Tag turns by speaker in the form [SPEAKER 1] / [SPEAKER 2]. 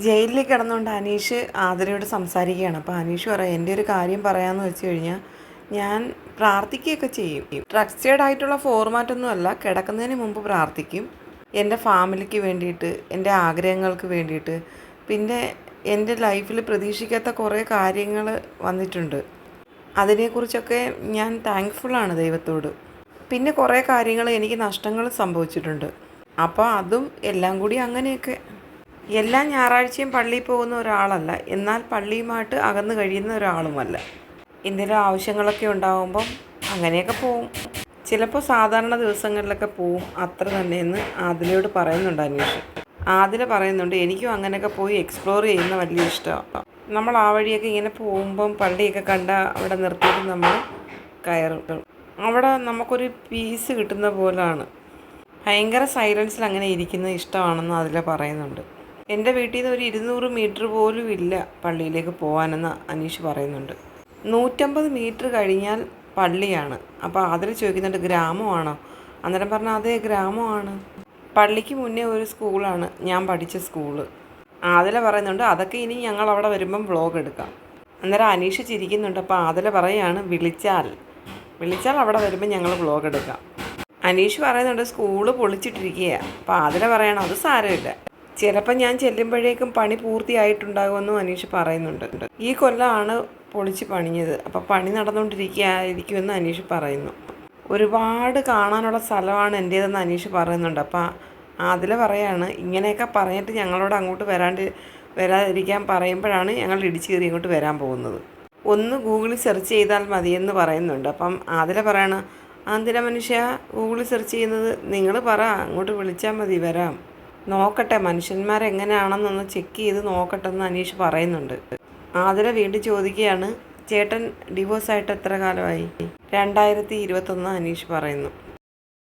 [SPEAKER 1] ജയിലിൽ കിടന്നുകൊണ്ട് അനീഷ് ആതിരയോട് സംസാരിക്കുകയാണ്. അപ്പോൾ അനീഷ് പറയാം, എൻ്റെ ഒരു കാര്യം പറയാമെന്ന് വെച്ച് കഴിഞ്ഞാൽ ഞാൻ പ്രാർത്ഥിക്കുകയൊക്കെ ചെയ്യും. സ്ട്രക്ചേർഡ് ആയിട്ടുള്ള ഫോർമാറ്റൊന്നും അല്ല, കിടക്കുന്നതിന് മുമ്പ് പ്രാർത്ഥിക്കും. എൻ്റെ ഫാമിലിക്ക് വേണ്ടിയിട്ട്, എൻ്റെ ആഗ്രഹങ്ങൾക്ക് വേണ്ടിയിട്ട്. പിന്നെ എൻ്റെ ലൈഫിൽ പ്രതീക്ഷിക്കാത്ത കുറേ കാര്യങ്ങൾ വന്നിട്ടുണ്ട്. അതിനെക്കുറിച്ചൊക്കെ ഞാൻ താങ്ക്ഫുള്ളാണ് ദൈവത്തോട്. പിന്നെ കുറേ കാര്യങ്ങൾ എനിക്ക് നഷ്ടങ്ങൾ സംഭവിച്ചിട്ടുണ്ട്. അപ്പോൾ അതും എല്ലാം കൂടി അങ്ങനെയൊക്കെ. എല്ലാ ഞായറാഴ്ചയും പള്ളിയിൽ പോകുന്ന ഒരാളല്ല, എന്നാൽ പള്ളിയുമായിട്ട് അകന്നു കഴിയുന്ന ഒരാളുമല്ല. എന്തെങ്കിലും ആവശ്യങ്ങളൊക്കെ ഉണ്ടാകുമ്പം അങ്ങനെയൊക്കെ പോവും. ചിലപ്പോൾ സാധാരണ ദിവസങ്ങളിലൊക്കെ പോവും, അത്ര തന്നെയെന്ന് ആദിലയോട് പറയുന്നുണ്ട് അന്വേഷണം. ആദില പറയുന്നുണ്ട്, എനിക്കും അങ്ങനെയൊക്കെ പോയി എക്സ്പ്ലോർ ചെയ്യുന്ന വലിയ ഇഷ്ടമാണ്. നമ്മൾ ആ വഴിയൊക്കെ ഇങ്ങനെ പോകുമ്പം പള്ളിയൊക്കെ കണ്ട അവിടെ നിർത്തിയിട്ട് നമ്മൾ കയറും. അവിടെ നമുക്കൊരു പീസ് കിട്ടുന്ന പോലാണ്. ഭയങ്കര സൈലൻസിൽ അങ്ങനെ ഇരിക്കുന്നത് ഇഷ്ടമാണെന്ന് അതിൽ പറയുന്നുണ്ട്. എൻ്റെ വീട്ടിൽ നിന്ന് ഒരു 200 മീറ്റർ പോലും ഇല്ല പള്ളിയിലേക്ക് പോകാനെന്ന് അനീഷ് പറയുന്നുണ്ട്. 150 മീറ്റർ കഴിഞ്ഞാൽ പള്ളിയാണ്. അപ്പോൾ അതിൽ ചോദിക്കുന്നുണ്ട്, ഗ്രാമമാണോ? അന്നേരം പറഞ്ഞാൽ അതേ, ഗ്രാമമാണ്. പള്ളിക്ക് മുന്നേ ഒരു സ്കൂളാണ്, ഞാൻ പഠിച്ച സ്കൂള്. ആദില പറയുന്നുണ്ട്, അതൊക്കെ ഇനി ഞങ്ങൾ അവിടെ വരുമ്പം വ്ളോഗ് എടുക്കാം. അന്നേരം അനീഷ് ചിരിക്കുന്നുണ്ട്. അപ്പോൾ ആദില പറയുകയാണ്, വിളിച്ചാൽ അവിടെ വരുമ്പോൾ ഞങ്ങൾ വ്ളോഗ് എടുക്കാം. അനീഷ് പറയുന്നുണ്ട്, സ്കൂള് പൊളിച്ചിട്ടിരിക്കുകയാണ്. അപ്പോൾ ആദില പറയണം, അത് സാരമില്ല, ചിലപ്പോൾ ഞാൻ ചെല്ലുമ്പോഴേക്കും പണി പൂർത്തിയായിട്ടുണ്ടാകുമെന്നും അനീഷ് പറയുന്നുണ്ട്. ഈ കൊല്ലമാണ് പൊളിച്ച് പണിഞ്ഞത്, അപ്പോൾ പണി നടന്നുകൊണ്ടിരിക്കുകയായിരിക്കുമെന്ന് അനീഷ് പറയുന്നു. ഒരുപാട് കാണാനുള്ള സ്ഥലമാണ് എൻ്റേതെന്ന് അനീഷ് പറയുന്നുണ്ട്. അപ്പോൾ അതിൽ പറയാണ്, ഇങ്ങനെയൊക്കെ പറഞ്ഞിട്ട് ഞങ്ങളോട് അങ്ങോട്ട് വരാതിരിക്കാൻ പറയുമ്പോഴാണ് ഞങ്ങൾ ഇടിച്ചു കയറി ഇങ്ങോട്ട് വരാൻ പോകുന്നത്. ഒന്ന് ഗൂഗിളിൽ സെർച്ച് ചെയ്താൽ മതിയെന്ന് പറയുന്നുണ്ട്. അപ്പം അതിൽ പറയണം, എന്തിനാ മനുഷ്യ ഗൂഗിളിൽ സെർച്ച് ചെയ്യുന്നത്? നിങ്ങൾ പറ, അങ്ങോട്ട് വിളിച്ചാൽ മതി, വരാം. നോക്കട്ടെ, മനുഷ്യന്മാരെങ്ങനെയാണെന്നൊന്ന് ചെക്ക് ചെയ്ത് നോക്കട്ടെ എന്ന് അനീഷ് പറയുന്നുണ്ട്. ആതിര വീണ്ടും ചോദിക്കുകയാണ്, ചേട്ടൻ ഡിവോഴ്സായിട്ട് എത്ര കാലമായി? 2021 അനീഷ് പറയുന്നു.